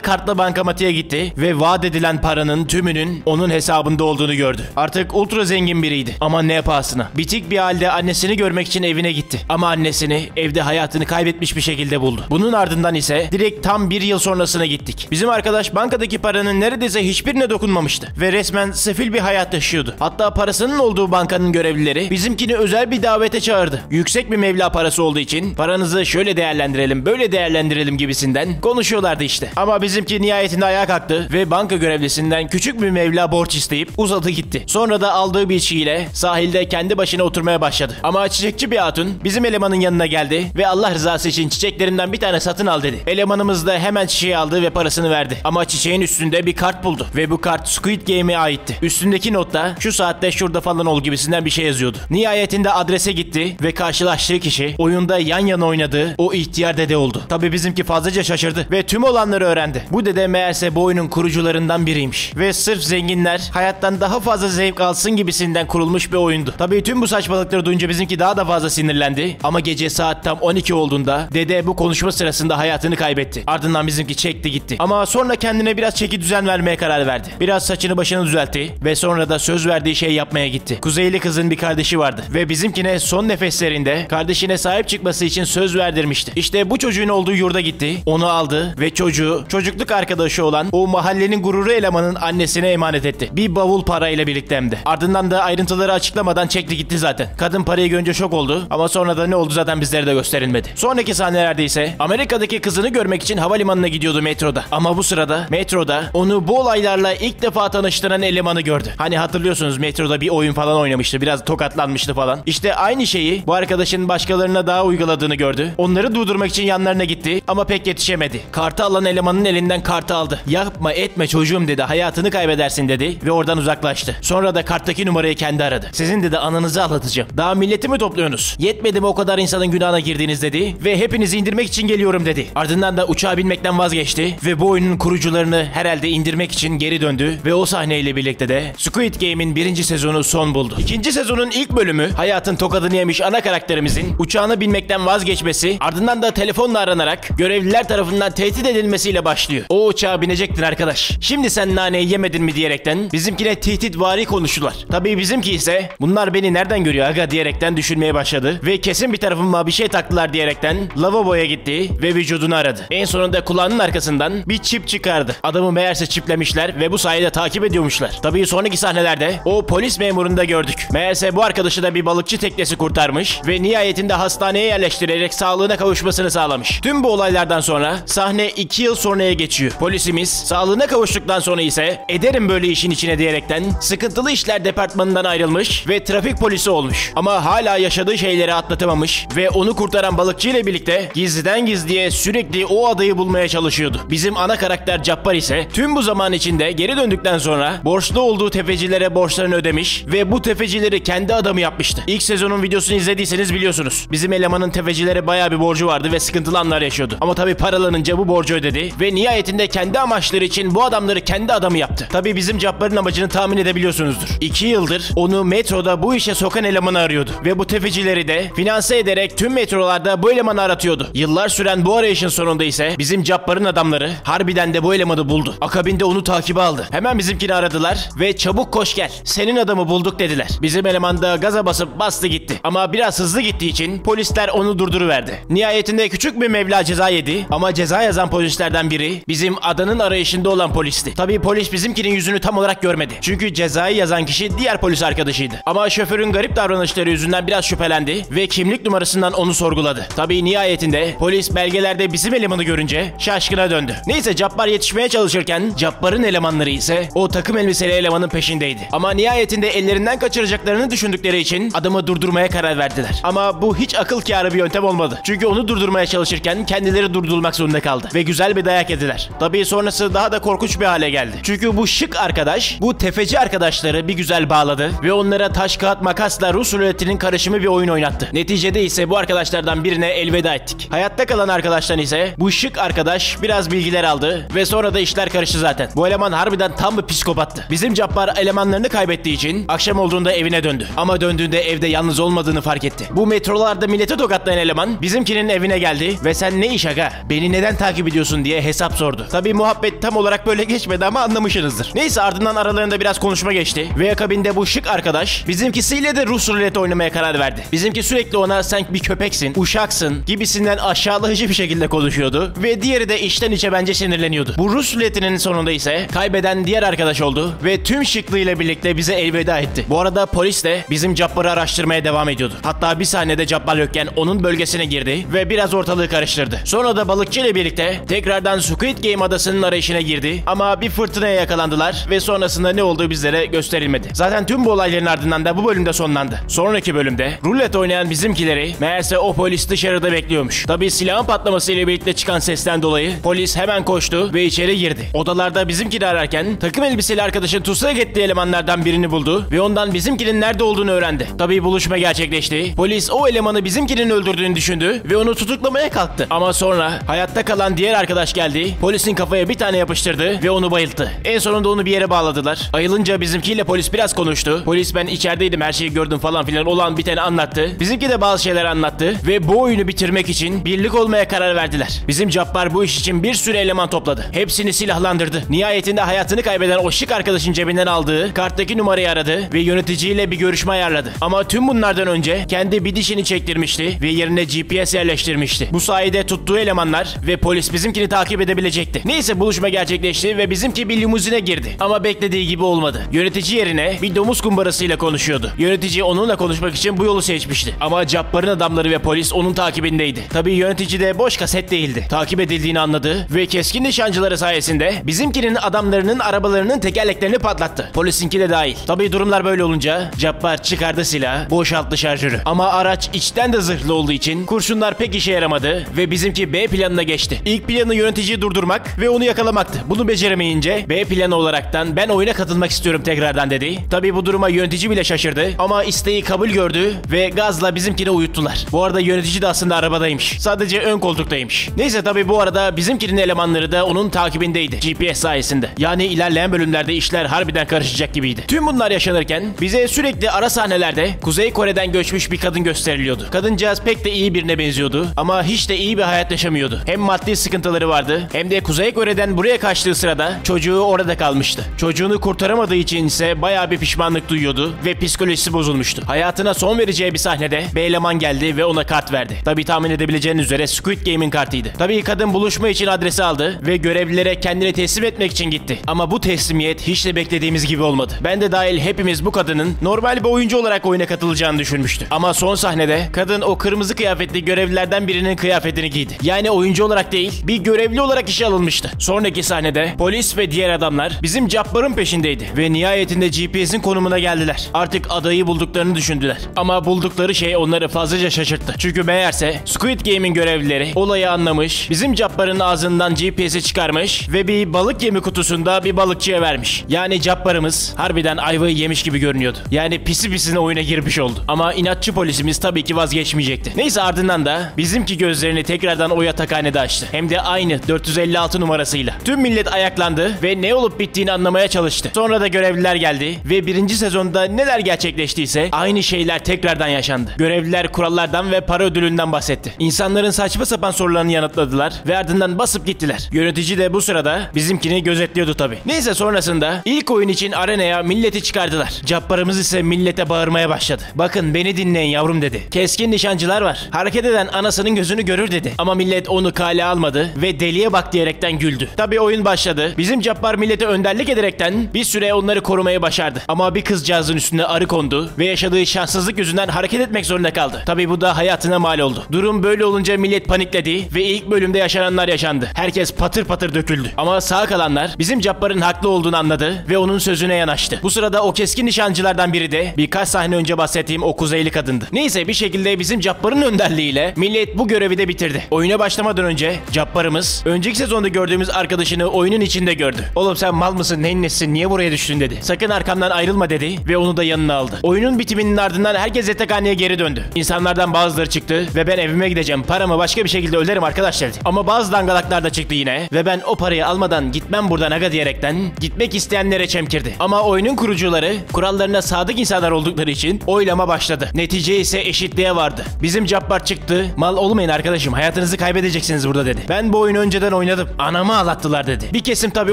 kartla bankamatiğe gitti ve vaat edilen paranın tümünün onun hesabında olduğunu gördü. Artık ultra zengin biriydi ama ne pahasına. Bitik bir halde annesini görmek için evine gitti. Ama annesini evde hayatını kaybetmiş bir şekilde buldu. Bunun ardından ise direkt tam bir yıl sonrasına gittik. Bizim arkadaş bankadaki paranın neredeyse hiçbirine dokunmamıştı ve resmen sefil bir hayat yaşıyordu. Hatta parasının olduğu bankanın görevlileri bizimkini özel bir davete çağırdı. Yüksek bir meblağ parası olduğu için paranızı şöyle değerlendirelim, böyle değerlendirelim gibisinden konuşuyorlardı işte. Ama bizimki nihayetinde ayağa kalktı ve banka görevlisinden küçük bir meblağ borç isteyip uzadı gitti. Sonra da aldığı bir içkiyle sahilde kendi başına oturmaya başladı. Ama çiçekçi bir hatun bizim elemanın yanına geldi ve Allah rızası için çiçeklerinden bir tane satın al dedi. Elemanımız da hemen çiçeği aldı ve parasını verdi. Ama çiçeğin üstünde bir kart buldu ve bu kart Squid Game'e aitti. Üstündeki notta şu saatte şurada falan ol gibisinden bir şey yazıyordu. Nihayetinde adrese gitti ve karşılaştığı kişi oyunda yan yana oynadığı o ihtiyar dede oldu. Tabii bizimki fazlaca şaşırdı ve tüm olanları öğrendi. Bu dede meğerse bu oyunun kurucularından biriymiş. Ve sırf zenginler hayattan daha fazla zevk alsın gibisinden kurulmuş bir oyundu. Tabii tüm bu saçmalıkları duyunca bizimki daha da fazla sinirlendi. Ama gece saat tam 12 olduğunda dede bu konuşma sırasında hayatını kaybetti. Ardından bizimki çekti gitti. Ama sonra kendine biraz çeki düzen vermeye karar verdi. Biraz saçını başını düzeltti ve sonra da söz verdiği şeyi yapmaya gitti. Kuzeyli kızın bir kardeşi vardı ve bizimkine son nefeslerinde kardeşine sahip çıkması için söz verdirmişti. İşte bu çocuğun olduğu yurda gitti. Onu aldı ve çocuğu çocukluk arkadaşı olan o mahallenin gururu elemanın annesine emanet etti. Bir bavul parayla birlikte hem de. Ardından da ayrıntıları açıklamadan çekti gitti zaten. Kadın parayı görünce şok oldu ama sonra da ne oldu zaten bizlere de gösterilmedi. Sonraki sahnelerde ise Amerika'daki kızını görmek için havalimanına gidiyordu metroda. Ama bu sırada metroda onu bu olaylarla ilk defa tanıştıran elemanı gördü. Hani hatırlıyorsunuz metroda bir oyun falan oynamıştı. Biraz tokatlanmıştı falan. İşte aynı şeyi bu arkadaşın başkalarına daha uyguladığını gördü. Onları durdurmak için yanlarına gitti ama pek yetişemedi. Kartı alan elemanın elinden kartı aldı. Yapma etme çocuğum dedi. Hayatını kaybedersin dedi ve oradan uzaklaştı. Sonra da karttaki numarayı kendi aradı. Sizin dedi ananızı ağlatacağım. Daha milleti mi topluyorsunuz? Yetmedi mi o kadar insanın günahına girdiğiniz dedi ve hepinizi indirmek için geliyorum dedi. Ardından da uçağa binmekten vazgeçti ve bu oyunun kurucularını herhalde indirmek için geri döndü ve o sahneyle birlikte de Squid Game'in birinci sezonu son buldu. İkinci sezonun ilk bölümü hayatın tokadını yemiş ana karakterimizin uçağına binmekten vazgeçmesi, ardından da telefonla aranarak görevliler tarafından tehdit edilmesiyle başlıyor. O uçağa binecektin arkadaş. Şimdi sen naneyi yemedin mi diyerekten bizimkine tehditvari konuştular. Tabii bizimki ise bunlar beni nereden görüyor aga diyerekten düşünmeye başladı ve kesin bir tarafıma bir şey taktılar diyerekten lavaboya gitti ve vücudunu aradı. En sonunda kulağının arkasından bir çip çıkardı. Adamı meğerse çiplemişler ve bu sayede takip ediyormuşlar. Tabii sonraki sahnelerde o polis memurunu da gördük. Meğerse bu arkadaşı da bir balıkçı teknesi kurtarmış ve nihayetinde hastaneye yerleştirerek sağlığına kavuşmasını sağlamış. Tüm bu olaylardan sonra sahne 2 yıl sonraya geçiyor. Polisimiz sağlığına kavuştuktan sonra ise ederim böyle işin içine diyerekten sıkıntılı işler departmanından ayrılmış ve trafik polisi olmuş. Ama hala yaşadığı şeyleri atlatamamış ve onu kurtaran balıkçı ile birlikte gizliden gizliye sürekli o adayı bulmaya çalışıyordu. Bizim ana karakter Cabbar ise tüm bu zaman içinde geri döndükten sonra borçlu olduğu tefecilere borçlarını ödemiş ve bu tefecileri kendi adamı yapmıştı. İlk sezonun videosunu izlediyseniz biliyorsunuz. Bizim elemanın tefecilere bayağı bir borcu vardı ve sıkıntılı anlar yaşıyordu. Ama tabii paralanınca bu borcu ödedi ve nihayetinde kendi amaçları için bu adamları kendi adamı yaptı. Tabii bizim Cabbar'ın amacını tahmin edebiliyorsunuzdur. 2 yıldır onu metroda bu işe sokan elemanı arıyordu ve bu tefecileri de finanse ederek tüm metrolarda bu elemanı aratıyordu. Yıllar süren bu arayışın sonunda ise bizim Cabbar'ın adamları harbiden de bu elemanı buldu. Akabinde onu takibe aldı. Hemen bizimkini aradılar ve çabuk koş gel. Senin adamı bulduk dediler. Bizim eleman da gaza basıp bastı gitti. Ama biraz hızlı gittiği için polisler onu durduruverdi. Nihayetinde küçük bir meblağ ceza yedi ama ceza yazan polislerden biri bizim adanın arayışında olan polisti. Tabii polis bizimkinin yüzünü tam olarak görmedi. Çünkü cezayı yazan kişi diğer polis arkadaşıydı. Ama şoförün garip davranışları yüzünden biraz şüphelendi ve kimlik numarasından onu sorguladı. Tabii nihayetinde polis Polis belgelerde bizim elemanı görünce şaşkına döndü. Neyse Cabbar yetişmeye çalışırken Cabbar'ın elemanları ise o takım elbiseli elemanın peşindeydi. Ama nihayetinde ellerinden kaçıracaklarını düşündükleri için adamı durdurmaya karar verdiler. Ama bu hiç akıl kârı bir yöntem olmadı. Çünkü onu durdurmaya çalışırken kendileri durdurulmak zorunda kaldı. Ve güzel bir dayak yediler. Tabii sonrası daha da korkunç bir hale geldi. Çünkü bu şık arkadaş bu tefeci arkadaşları bir güzel bağladı ve onlara taş kağıt makasla Rus ruletinin karışımı bir oyun oynattı. Neticede ise bu arkadaşlardan birine elveda ettik. Hayatta kalan arkadaştan ise bu şık arkadaş biraz bilgiler aldı ve sonra da işler karıştı zaten. Bu eleman harbiden tam bir psikopattı. Bizim Cabbar elemanlarını kaybettiği için akşam olduğunda evine döndü. Ama döndüğünde evde yalnız olmadığını fark etti. Bu metrolarda milleti tokatlayan eleman bizimkinin evine geldi ve sen ne iş aga? Beni neden takip ediyorsun diye hesap sordu. Tabii muhabbet tam olarak böyle geçmedi ama anlamışsınızdır. Neyse ardından aralarında biraz konuşma geçti ve akabinde bu şık arkadaş bizimkisiyle de Rus ruleti oynamaya karar verdi. Bizimki sürekli ona sen bir köpeksin, uşaksın gibisinden aşağılayıcı bir şekilde konuşuyordu ve diğeri de içten içe bence sinirleniyordu. Bu Rus ruletinin sonunda ise kaybeden diğer arkadaş oldu ve tüm şıklığıyla birlikte bize elveda etti. Bu arada polis de bizim Cabbar'ı araştırmaya devam ediyordu. Hatta bir sahnede Cabbar yokken onun bölgesine girdi ve biraz ortalığı karıştırdı. Sonra da balıkçı ile birlikte tekrardan Squid Game adasının arayışına girdi ama bir fırtınaya yakalandılar ve sonrasında ne olduğu bizlere gösterilmedi. Zaten tüm bu olayların ardından da bu bölümde sonlandı. Sonraki bölümde rulet oynayan bizimkileri meğerse o polis dışarıda bekliyormuş. Tabii silahın patlaması ile birlikte çıkan sesten dolayı polis hemen koştu ve içeri girdi. Odalarda bizimkini ararken takım elbiseli arkadaşın tutsak ettiği elemanlardan birini buldu ve ondan bizimkinin nerede olduğunu öğrendi. Tabii buluşma gerçekleşti. Polis o elemanı bizimkinin öldürdüğünü düşündü ve onu tutuklamaya kalktı. Ama sonra hayatta kalan diğer arkadaş geldi. Polisin kafaya bir tane yapıştırdı ve onu bayılttı. En sonunda onu bir yere bağladılar. Ayılınca bizimkiyle polis biraz konuştu. Polis ben içerideydim her şeyi gördüm falan filan olan biteni anlattı. Bizimki de bazı şeyler anlattı ve bu oyunu bitirmek için birlik olmaya karar verdiler. Bizim Cabbar bu iş için bir sürü eleman topladı. Hepsini silahlandırdı. Nihayetinde hayatını kaybeden o şık arkadaşın cebinden aldığı karttaki numarayı aradı ve yöneticiyle bir görüşme ayarladı. Ama tüm bunlardan önce kendi bir dişini çektirmişti ve yerine GPS yerleştirmişti. Bu sayede tuttuğu elemanlar ve polis bizimkini takip edebilecekti. Neyse buluşma gerçekleşti ve bizimki bir limuzine girdi. Ama beklediği gibi olmadı. Yönetici yerine bir domuz kumbarasıyla konuşuyordu. Yönetici onunla konuşmak için bu yolu seçmişti. Ama Cabbar'ın adamları ve polis onun takibindeydi. Tabii yönetici de boş kaset değildi. Takip edildiğini anladı ve keskin nişancıları sayesinde bizimkinin adamlarının arabalarının tekerleklerini patlattı. Polisinki de dahil. Tabii durumlar böyle olunca Cabbar çıkardı silahı, boşalttı şarjörü. Ama araç içten de zırhlı olduğu için kurşunlar pek işe yaramadı ve bizimki B planına geçti. İlk planı yöneticiyi durdurmak ve onu yakalamaktı. Bunu beceremeyince B planı olaraktan ben oyuna katılmak istiyorum tekrardan dedi. Tabii bu duruma yönetici bile şaşırdı ama isteği kabul gördü ve gazla bizimkini uyuttular. Bu arada yönetici de aslında arabadaymış. Sadece ön koltuktaymış. Neyse tabii bu arada bizimkinin elemanları da onun takibindeydi. GPS sayesinde. Yani ilerleyen bölümlerde işler harbiden karışacak gibiydi. Tüm bunlar yaşanırken bize sürekli ara sahnelerde Kuzey Kore'den göçmüş bir kadın gösteriliyordu. Kadıncağız pek de iyi birine benziyordu ama hiç de iyi bir hayat yaşamıyordu. Hem maddi sıkıntıları vardı hem de Kuzey Kore'den buraya kaçtığı sırada çocuğu orada kalmıştı. Çocuğunu kurtaramadığı için ise bayağı bir pişmanlık duyuyordu ve psikolojisi bozulmuştu. Hayatına son vereceği bir sahnede bir eleman geldi ve ona kart verdi. Tabii tahmin edebileceğiniz üzere Squid Game'in kartıydı. Tabii kadın buluşma için adresi aldı ve görevlilere kendini teslim etmek için gitti. Ama bu teslimiyet hiç de beklediğimiz gibi olmadı. Ben de dahil hepimiz bu kadının normal bir oyuncu olarak oyuna katılacağını düşünmüştü. Ama son sahnede kadın o kırmızı kıyafetli görevlilerden birinin kıyafetini giydi. Yani oyuncu olarak değil, bir görevli olarak işe alınmıştı. Sonraki sahnede polis ve diğer adamlar bizim Cabbar'ın peşindeydi ve nihayetinde GPS'in konumuna geldiler. Artık adayı bulduklarını düşündüler. Ama buldukları şey onları fazlaca şaşırttı. Çünkü meğerse Squid Game'in görevlileri olayı anlamış, bizim Cabbar'ın ağzından GPS'i çıkarmış ve bir balık yemi kutusunda bir balıkçıya vermiş. Yani Cabbar'ımız harbiden ayvayı yemiş gibi görünüyordu. Yani pisi pisine oyuna girmiş oldu. Ama inatçı polisimiz tabii ki vazgeçmeyecekti. Neyse ardından da bizimki gözlerini tekrardan o yatakhanede açtı. Hem de aynı 456 numarasıyla. Tüm millet ayaklandı ve ne olup bittiğini anlamaya çalıştı. Sonra da görevliler geldi ve birinci sezonda neler gerçekleştiyse aynı şeyler tekrardan yaşandı. Görevliler kurallardan ve para ödülünden bahsetti. İnsanların saçma sapan sorularını yanıtladılar ve ardından basıp gittiler. Yönetici de bu sırada bizimkini gözetliyordu tabii. Neyse sonrasında ilk oyun için arenaya milleti çıkardılar. Cabbar'ımız ise millete bağırmaya başladı. Bakın beni dinleyin yavrum dedi. Keskin nişancılar var. Hareket eden anasının gözünü görür dedi. Ama millet onu kale almadı ve deliye bak diyerekten güldü. Tabii oyun başladı. Bizim Cabbar millete önderlik ederekten bir süre onları korumayı başardı. Ama bir kızcağızın üstüne arı kondu ve yaşadığı şanssızlık yüzünden hareket etmek zorunda kaldı. Tabii bu da hayatına mal oldu. Durum böyle olunca millet Millet panikledi ve ilk bölümde yaşananlar yaşandı. Herkes patır patır döküldü. Ama sağ kalanlar bizim Cabbar'ın haklı olduğunu anladı ve onun sözüne yanaştı. Bu sırada o keskin nişancılardan biri de birkaç sahne önce bahsettiğim o Kuzeyli kadındı. Neyse bir şekilde bizim Cabbar'ın önderliğiyle millet bu görevi de bitirdi. Oyuna başlamadan önce Cabbar'ımız önceki sezonda gördüğümüz arkadaşını oyunun içinde gördü. "Oğlum sen mal mısın, neyin nesisin, niye buraya düştün?" dedi. "Sakın arkamdan ayrılma" dedi ve onu da yanına aldı. Oyunun bitiminin ardından herkes yatakhaneye geri döndü. İnsanlardan bazıları çıktı ve "Ben evime gideceğim, paramı başka bir şekilde öderim arkadaşlar" dedi. Ama bazı dangalaklar da çıktı yine ve "Ben o parayı almadan gitmem buradan aga" diyerekten gitmek isteyenlere çemkirdi. Ama oyunun kurucuları kurallarına sadık insanlar oldukları için oylama başladı. Netice ise eşitliğe vardı. Bizim Cabbar çıktı. "Mal olmayın arkadaşım, hayatınızı kaybedeceksiniz burada" dedi. "Ben bu oyunu önceden oynadım. Anamı ağlattılar" dedi. Bir kesim tabii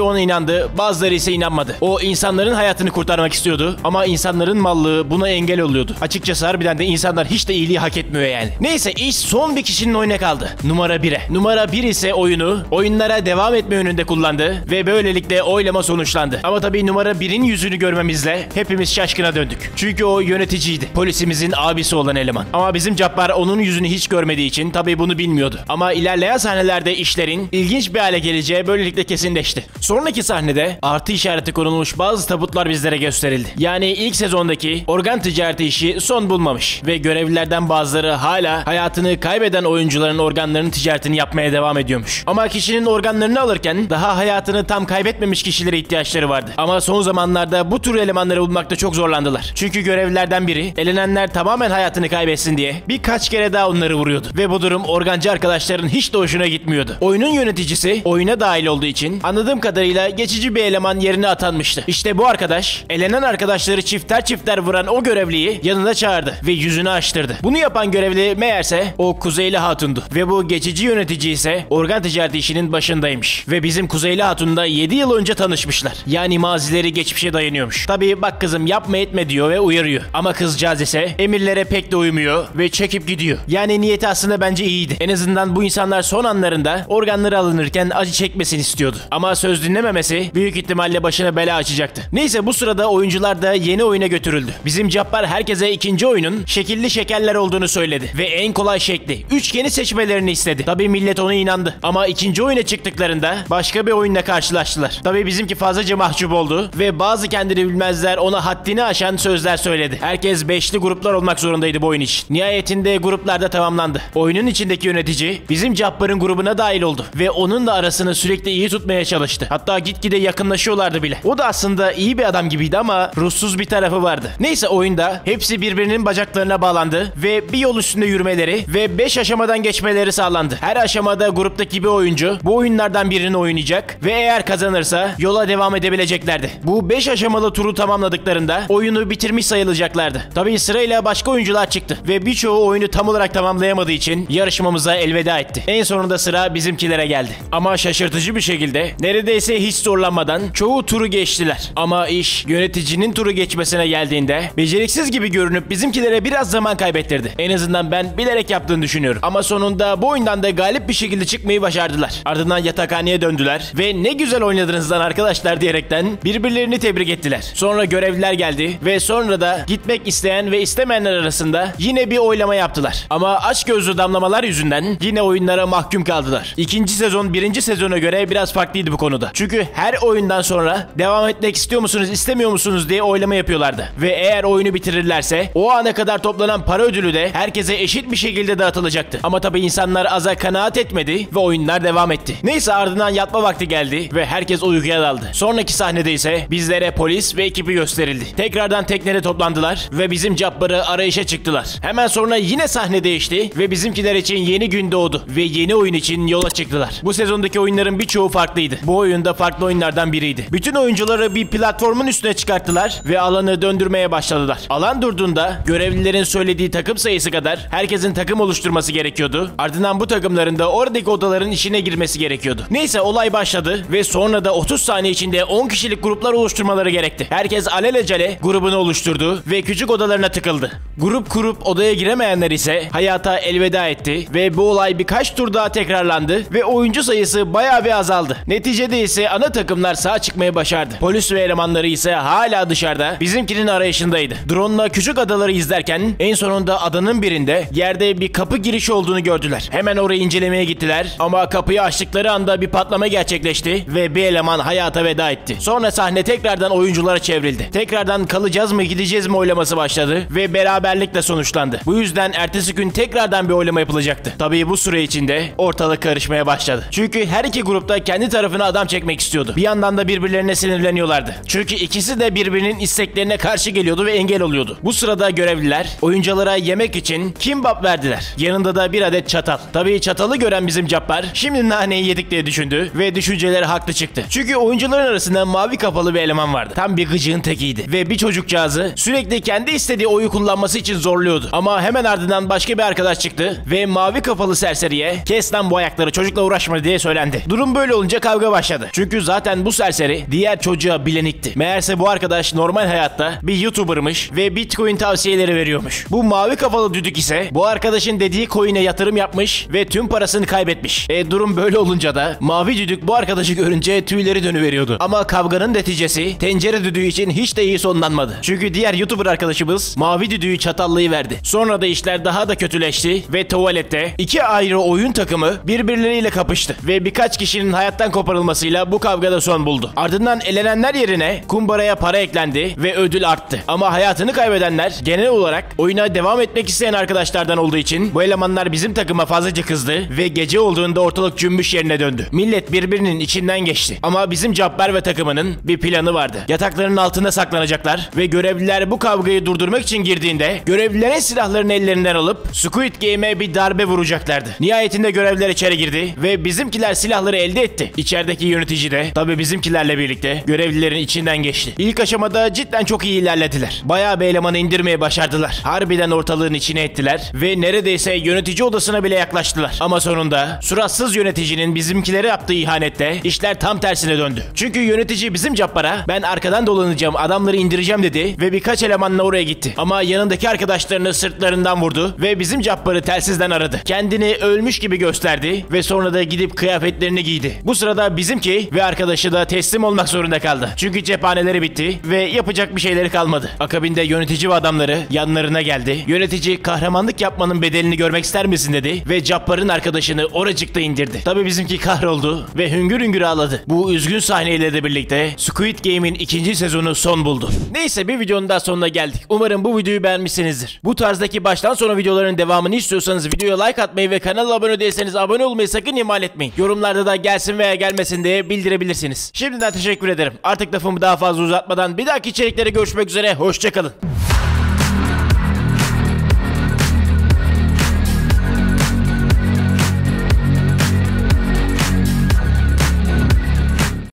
ona inandı, bazıları ise inanmadı. O insanların hayatını kurtarmak istiyordu ama insanların mallığı buna engel oluyordu. Açıkçası harbiden de insanlar hiç de iyiliği hak etmiyor yani. Neyse iş son bir kişinin oyuna kaldı. Numara 1'e. Numara 1 ise oyunu oyunlara devam etme yönünde kullandı ve böylelikle oylama sonuçlandı. Ama tabii numara 1'in yüzünü görmemizle hepimiz şaşkına döndük. Çünkü o yöneticiydi. Polisimizin abisi olan eleman. Ama bizim Cabbar onun yüzünü hiç görmediği için tabii bunu bilmiyordu. Ama ilerleyen sahnelerde işlerin ilginç bir hale geleceği böylelikle kesinleşti. Sonraki sahnede artı işareti konulmuş bazı tabutlar bizlere gösterildi. Yani ilk sezondaki organ ticareti işi son bulmamış ve görevlilerden bazıları hala hayatını kaybeden oyuncuların organlarının ticaretini yapmaya devam ediyormuş. Ama kişinin organlarını alırken daha hayatını tam kaybetmemiş kişilere ihtiyaçları vardı. Ama son zamanlarda bu tür elemanları bulmakta çok zorlandılar. Çünkü görevlilerden biri elenenler tamamen hayatını kaybetsin diye birkaç kere daha onları vuruyordu. Ve bu durum organcı arkadaşların hiç de hoşuna gitmiyordu. Oyunun yöneticisi oyuna dahil olduğu için anladığım kadarıyla geçici bir eleman yerine atanmıştı. İşte bu arkadaş elenen arkadaşları çifter çifter vuran o görevliyi yanına çağırdı ve yüzünü açtırdı. Bunu yapan görevli meğerse o Kuzeyli Hatun'du. Ve bu geçici yönetici ise organ ticareti işinin başındaymış. Ve bizim Kuzeyli Hatun'da 7 yıl önce tanışmışlar. Yani mazileri geçmişe dayanıyormuş. Tabii "Bak kızım, yapma etme" diyor ve uyarıyor. Ama kızcağız ise emirlere pek de uymuyor ve çekip gidiyor. Yani niyeti aslında bence iyiydi. En azından bu insanlar son anlarında organları alınırken acı çekmesin istiyordu. Ama söz dinlememesi büyük ihtimalle başına bela açacaktı. Neyse bu sırada oyuncular da yeni oyuna götürüldü. Bizim Cabbar herkese ikinci oyunun şekilli şekerler olduğunu söyledi. Ve en kolay şekli üçgeni seçmelerini istedi. Tabii millet ona inandı. Ama ikinci oyuna çıktıklarında başka bir oyunla karşılaştılar. Tabii bizimki fazlaca mahcup oldu ve bazı kendini bilmezler ona haddini aşan sözler söyledi. Herkes beşli gruplar olmak zorundaydı bu oyun için. Nihayetinde gruplar da tamamlandı. Oyunun içindeki yönetici bizim Cabbar'ın grubuna dahil oldu ve onunla arasını sürekli iyi tutmaya çalıştı. Hatta gitgide yakınlaşıyorlardı bile. O da aslında iyi bir adam gibiydi ama ruhsuz bir tarafı vardı. Neyse oyunda hepsi birbirinin bacaklarına bağlandı ve bir yol üstünde yürümeleri ve 5 aşamadan geçmeleri sağlandı. Her aşamada gruptaki bir oyuncu bu oyunlardan birini oynayacak ve eğer kazanırsa yola devam edebileceklerdi. Bu 5 aşamalı turu tamamladıklarında oyunu bitirmiş sayılacaklardı. Tabii sırayla başka oyuncular çıktı ve birçoğu oyunu tam olarak tamamlayamadığı için yarışmamıza elveda etti. En sonunda sıra bizimkilere geldi. Ama şaşırtıcı bir şekilde neredeyse hiç zorlanmadan çoğu turu geçtiler. Ama iş yöneticinin turu geçmesine geldiğinde beceriksiz gibi görünüp bizimkilere biraz zaman kaybettirdi. En azından ben bilerek yaptığını düşünüyorum. Ama sonunda bu oyundan da galip bir şekilde çıkmayı başardılar. Ardından yatakhaneye döndüler ve "Ne güzel oynadınız lan arkadaşlar" diyerekten birbirlerini tebrik ettiler. Sonra görevliler geldi ve sonra da gitmek isteyen ve istemeyenler arasında yine bir oylama yaptılar. Ama açgözlü damlamalar yüzünden yine oyunlara mahkum kaldılar. İkinci sezon birinci sezona göre biraz farklıydı bu konuda. Çünkü her oyundan sonra devam etmek istiyor musunuz, istemiyor musunuz diye oylama yapıyorlardı. Ve eğer oyunu bitirirlerse o ana kadar toplanan para ödülü de herkese eşit bir şekilde dağıtılacaktı. Ama tabii insanlar aza kanaat etmedi ve oyunlar devam etti. Neyse ardından yatma vakti geldi ve herkes uykuya daldı. Sonraki sahnede ise bizlere polis ve ekibi gösterildi. Tekrardan teknede toplandılar ve bizim Cabbar'ı arayışa çıktılar. Hemen sonra yine sahne değişti ve bizimkiler için yeni gün doğdu ve yeni oyun için yola çıktılar. Bu sezondaki oyunların birçoğu farklıydı. Bu oyunda farklı oyunlardan biriydi. Bütün oyuncuları bir platformun üstüne çıkarttılar ve alanı döndürmeye başladılar. Alan durduğunda görevlilerin söylediği takım sayısı kadar herkesin takım oluşturması gerekiyordu. Ardından bu takımların da oradaki odaların işine girmesi gerekiyordu. Neyse olay başladı ve sonra da 30 saniye içinde 10 kişilik gruplar oluşturmaları gerekti. Herkes alelacele grubunu oluşturdu ve küçük odalarına tıkıldı. Grup kurup odaya giremeyenler ise hayata elveda etti ve bu olay birkaç tur daha tekrarlandı ve oyuncu sayısı bayağı bir azaldı. Neticede ise ana takımlar sağ çıkmaya başardı. Polis ve elemanları ise hala dışarıda bizimkinin arayışındaydı. Drone'la küçük adaları izlerken en sonunda adanın birinde yerde bir kapı girişi olduğunu gördüler. gördüler. Hemen orayı incelemeye gittiler ama kapıyı açtıkları anda bir patlama gerçekleşti ve bir eleman hayata veda etti. Sonra sahne tekrardan oyunculara çevrildi. Tekrardan kalacağız mı gideceğiz mi oylaması başladı ve beraberlikle sonuçlandı. Bu yüzden ertesi gün tekrardan bir oylama yapılacaktı. Tabii bu süre içinde ortalık karışmaya başladı. Çünkü her iki grupta kendi tarafına adam çekmek istiyordu. Bir yandan da birbirlerine sinirleniyorlardı. Çünkü ikisi de birbirinin isteklerine karşı geliyordu ve engel oluyordu. Bu sırada görevliler oyunculara yemek için kimbap verdiler. Yanında da bir adet çatal. Tabii çatalı gören bizim Cabbar şimdi naneyi yedik diye düşündü ve düşünceleri haklı çıktı. Çünkü oyuncuların arasında mavi kafalı bir eleman vardı. Tam bir gıcığın tekiydi ve bir çocukcağızı sürekli kendi istediği oyu kullanması için zorluyordu. Ama hemen ardından başka bir arkadaş çıktı ve mavi kafalı serseriye "Kes lan bu ayakları, çocukla uğraşma" diye söylendi. Durum böyle olunca kavga başladı. Çünkü zaten bu serseri diğer çocuğa bilenikti. Meğerse bu arkadaş normal hayatta bir YouTuber'mış ve Bitcoin tavsiyeleri veriyormuş. Bu mavi kafalı düdük ise bu arkadaşın dediği coin'e yatırım yapmış ve tüm parasını kaybetmiş. Durum böyle olunca da mavi düdük bu arkadaşı görünce tüyleri dönüveriyordu. Ama kavganın neticesi tencere düdüğü için hiç de iyi sonlanmadı. Çünkü diğer YouTuber arkadaşımız mavi düdüğü çatallayıverdi. Sonra da işler daha da kötüleşti ve tuvalette iki ayrı oyun takımı birbirleriyle kapıştı ve birkaç kişinin hayattan koparılmasıyla bu kavgada son buldu. Ardından elenenler yerine kumbaraya para eklendi ve ödül arttı. Ama hayatını kaybedenler genel olarak oyuna devam etmek isteyen arkadaşlardan olduğu için bu elemanlar bizim takıma fazlaca kızdı ve gece olduğunda ortalık cümbüş yerine döndü. Millet birbirinin içinden geçti. Ama bizim Cabbar ve takımının bir planı vardı. Yatakların altında saklanacaklar ve görevliler bu kavgayı durdurmak için girdiğinde görevlilerin silahlarını ellerinden alıp Squid Game'e bir darbe vuracaklardı. Nihayetinde görevliler içeri girdi ve bizimkiler silahları elde etti. İçerideki yönetici de tabii bizimkilerle birlikte görevlilerin içinden geçti. İlk aşamada cidden çok iyi ilerlediler. Bayağı bir elemanı indirmeye başardılar. Harbiden ortalığın içine ettiler ve neredeyse yönetici odasına bile yaklaştılar. Ama sonunda suratsız yöneticinin bizimkilere yaptığı ihanette işler tam tersine döndü. Çünkü yönetici bizim Cabbar'a "Ben arkadan dolanacağım, adamları indireceğim" dedi ve birkaç elemanla oraya gitti. Ama yanındaki arkadaşlarını sırtlarından vurdu ve bizim Cabbar'ı telsizden aradı. Kendini ölmüş gibi gösterdi ve sonra da gidip kıyafetlerini giydi. Bu sırada bizimki ve arkadaşı da teslim olmak zorunda kaldı. Çünkü cephaneleri bitti ve yapacak bir şeyleri kalmadı. Akabinde yönetici ve adamları yanlarına geldi. Yönetici "Kahramanlık yapmanın bedelini görmek ister misin?" dedi ve Cabbar'ın arkadaşını oracıkta indirdi. Tabii bizimki kahroldu ve hüngür hüngür ağladı. Bu üzgün sahneyle de birlikte Squid Game'in ikinci sezonu son buldu. Neyse, bir videonun daha sonuna geldik. Umarım bu videoyu beğenmişsinizdir. Bu tarzdaki baştan sona videoların devamını istiyorsanız videoya like atmayı ve kanala abone değilseniz abone olmayı sakın ihmal etmeyin. Yorumlarda da gelsin veya gelmesin diye bildirebilirsiniz. Şimdiden teşekkür ederim. Artık lafımı daha fazla uzatmadan bir dahaki içeriklere görüşmek üzere. Hoşça kalın.